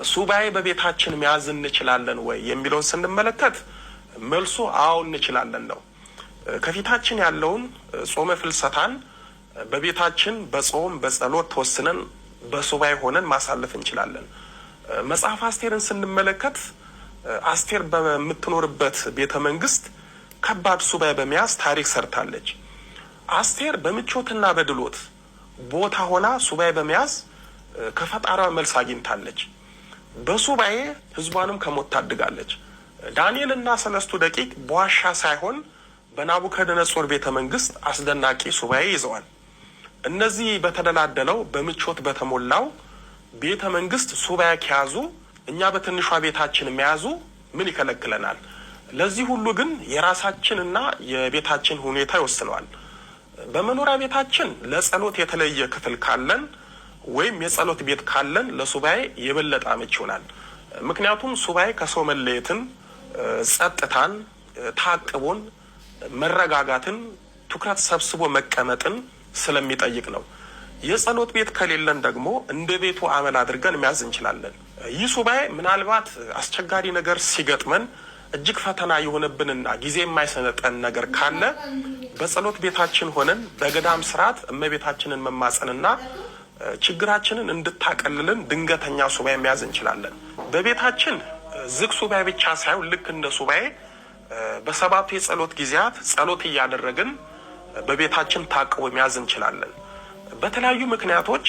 ሱባኤ በቤታችን መያዝ እንችላለን ወይ የሚለውን ስንመለከት መልሱ አዎ እንችላለን ነው። ከፊታችን ያለውን ጾመ ፍልሰታን በቤታችን በጾም በጸሎት ተወስነን በሱባኤ ሆነን ማሳለፍ እንችላለን። መጽሐፍ አስቴርን ስንመለከት አስቴር በምትኖርበት ቤተ መንግስት ከባድ ሱባኤ በመያዝ ታሪክ ሰርታለች። አስቴር በምቾትና በድሎት ቦታ ሆና ሱባኤ በመያዝ ከፈጣሪዋ መልስ አግኝታለች። በሱባኤ ህዝቧንም ከሞት ታድጋለች። ዳንኤልና ሰለስቱ ደቂቅ በዋሻ ሳይሆን በናቡከደነጾር ቤተ መንግስት አስደናቂ ሱባኤ ይዘዋል። እነዚህ በተደላደለው በምቾት በተሞላው ቤተ መንግስት ሱባኤ ከያዙ እኛ በትንሿ ቤታችን መያዙ ምን ይከለክለናል? ለዚህ ሁሉ ግን የራሳችንና የቤታችን ሁኔታ ይወስነዋል። በመኖሪያ ቤታችን ለጸሎት የተለየ ክፍል ካለን ወይም የጸሎት ቤት ካለን ለሱባኤ የበለጠ አመች ይሆናል። ምክንያቱም ሱባኤ ከሰው መለየትን፣ ጸጥታን፣ ታቅቦን፣ መረጋጋትን፣ ትኩረት ሰብስቦ መቀመጥን ስለሚጠይቅ ነው። የጸሎት ቤት ከሌለን ደግሞ እንደ ቤቱ አመል አድርገን መያዝ እንችላለን። ይህ ሱባኤ ምናልባት አስቸጋሪ ነገር ሲገጥመን እጅግ ፈተና የሆነብንና ጊዜ የማይሰነጠን ነገር ካለ በጸሎት ቤታችን ሆነን በገዳም ስርዓት እመቤታችንን መማጸንና ችግራችንን እንድታቀልልን ድንገተኛ ሱባኤ መያዝ እንችላለን። በቤታችን ዝግ ሱባኤ ብቻ ሳይሆን ልክ እንደ ሱባኤ በሰባቱ የጸሎት ጊዜያት ጸሎት እያደረግን በቤታችን ታቅቦ መያዝ እንችላለን። በተለያዩ ምክንያቶች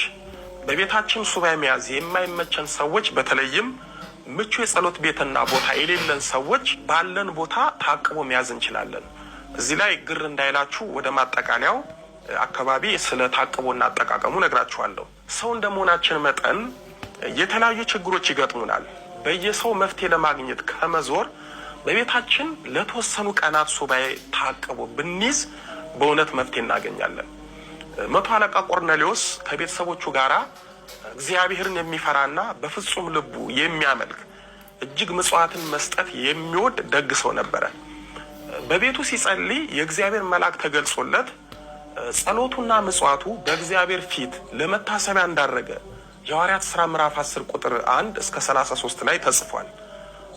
በቤታችን ሱባኤ መያዝ የማይመቸን ሰዎች፣ በተለይም ምቹ የጸሎት ቤትና ቦታ የሌለን ሰዎች ባለን ቦታ ታቅቦ መያዝ እንችላለን። እዚህ ላይ ግር እንዳይላችሁ ወደ ማጠቃለያው አካባቢ ስለ ታቅቦና አጠቃቀሙ ነግራችኋለሁ። ሰው እንደመሆናችን መጠን የተለያዩ ችግሮች ይገጥሙናል። በየሰው መፍትሄ ለማግኘት ከመዞር በቤታችን ለተወሰኑ ቀናት ሱባኤ ታቅቦ ብንይዝ በእውነት መፍትሄ እናገኛለን። 100 አለቃ ቆርኔሌዎስ ከቤተሰቦቹ ጋራ እግዚአብሔርን የሚፈራና በፍጹም ልቡ የሚያመልክ እጅግ ምጽዋትን መስጠት የሚወድ ደግ ሰው ነበረ። በቤቱ ሲጸልይ የእግዚአብሔር መልአክ ተገልጾለት ጸሎቱና ምጽዋቱ በእግዚአብሔር ፊት ለመታሰቢያ እንዳረገ የሐዋርያት ሥራ ምዕራፍ 10 ቁጥር 1 እስከ 33 ላይ ተጽፏል።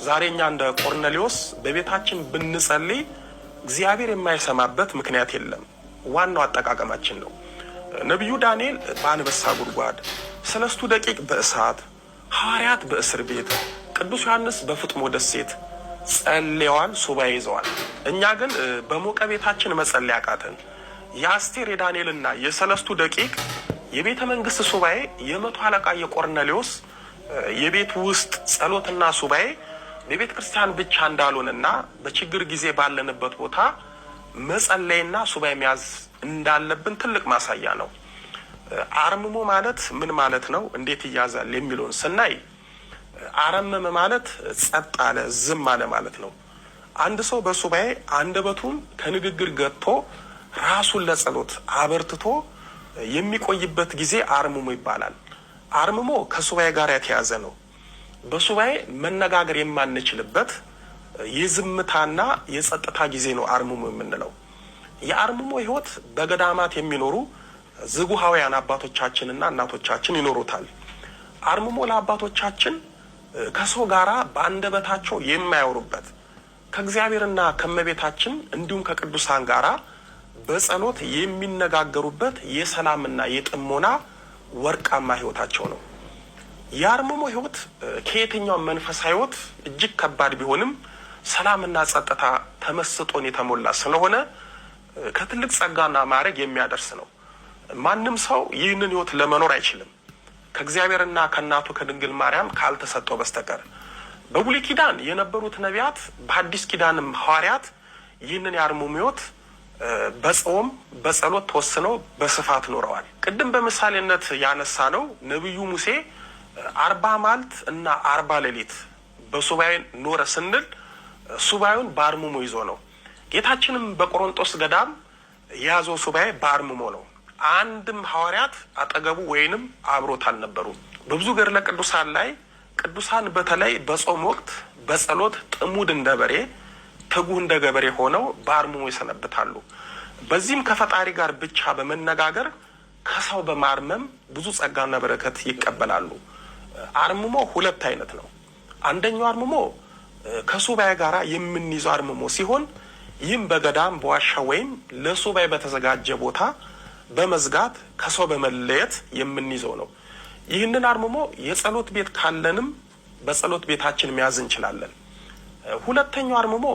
ዛሬኛ እንደ ቆርኔሌዎስ በቤታችን ብንጸልይ እግዚአብሔር የማይሰማበት ምክንያት የለም። ዋናው አጠቃቀማችን ነው። ነቢዩ ዳንኤል በአንበሳ ጉድጓድ፣ ሰለስቱ ደቂቅ በእሳት፣ ሐዋርያት በእስር ቤት፣ ቅዱስ ዮሐንስ በፍጥሞ ደሴት ጸልየዋል፣ ሱባኤ ይዘዋል። እኛ ግን በሞቀ ቤታችን መጸለይ አቃተን። የአስቴር የዳንኤልና የሰለስቱ ደቂቅ የቤተ መንግስት ሱባኤ የ100 አለቃ የቆርኔሌዎስ የቤት ውስጥ ጸሎትና ሱባኤ በቤተ ክርስቲያን ብቻ እንዳልሆነና በችግር ጊዜ ባለንበት ቦታ መጸለይና ሱባኤ መያዝ እንዳለብን ትልቅ ማሳያ ነው። አርምሞ ማለት ምን ማለት ነው? እንዴት ይያዛል የሚለውን ስናይ አረመመ ማለት ጸጥ አለ፣ ዝም አለ ማለት ነው። አንድ ሰው በሱባኤ አንደበቱን ከንግግር ገጥቶ ራሱን ለጸሎት አበርትቶ የሚቆይበት ጊዜ አርምሞ ይባላል። አርምሞ ከሱባኤ ጋር የተያዘ ነው። በሱባኤ መነጋገር የማንችልበት የዝምታና የጸጥታ ጊዜ ነው አርምሞ የምንለው። የአርምሞ ህይወት በገዳማት የሚኖሩ ዝጉሃውያን አባቶቻችንና እናቶቻችን ይኖሩታል። አርምሞ ለአባቶቻችን ከሰው ጋራ በአንደበታቸው የማያወሩበት፣ ከእግዚአብሔርና ከመቤታችን እንዲሁም ከቅዱሳን ጋራ በጸሎት የሚነጋገሩበት የሰላምና የጥሞና ወርቃማ ህይወታቸው ነው። የአርምሞ ህይወት ከየትኛው መንፈሳዊ ህይወት እጅግ ከባድ ቢሆንም ሰላምና ጸጥታ ተመስጦን የተሞላ ስለሆነ ከትልቅ ጸጋና ማዕረግ የሚያደርስ ነው። ማንም ሰው ይህንን ህይወት ለመኖር አይችልም ከእግዚአብሔርና ከእናቱ ከድንግል ማርያም ካልተሰጠው በስተቀር። በብሉይ ኪዳን የነበሩት ነቢያት፣ በሐዲስ ኪዳንም ሐዋርያት ይህንን የአርምሞ ህይወት በጾም በጸሎት ተወስነው በስፋት ኖረዋል። ቅድም በምሳሌነት ያነሳ ነው ነቢዩ ሙሴ 40 መዓልት እና 40 ሌሊት በሱባኤ ኖረ ስንል ሱባኤውን በአርምሞ ይዞ ነው። ጌታችንም በቆሮንቶስ ገዳም የያዘው ሱባኤ በአርምሞ ነው። አንድም ሐዋርያት አጠገቡ ወይንም አብሮት አልነበሩም። በብዙ ገድለ ቅዱሳን ላይ ቅዱሳን በተለይ በጾም ወቅት በጸሎት ጥሙድ እንደ በሬ ትጉህ እንደ ገበሬ ሆነው በአርምሞ ይሰነብታሉ። በዚህም ከፈጣሪ ጋር ብቻ በመነጋገር ከሰው በማርመም ብዙ ጸጋና በረከት ይቀበላሉ። አርምሞ ሁለት አይነት ነው። አንደኛው አርምሞ ከሱባኤ ጋራ የምንይዘው አርምሞ ሲሆን ይህም በገዳም በዋሻ ወይም ለሱባኤ በተዘጋጀ ቦታ በመዝጋት ከሰው በመለየት የምንይዘው ነው። ይህንን አርምሞ የጸሎት ቤት ካለንም በጸሎት ቤታችን መያዝ እንችላለን። ሁለተኛው አርምሞ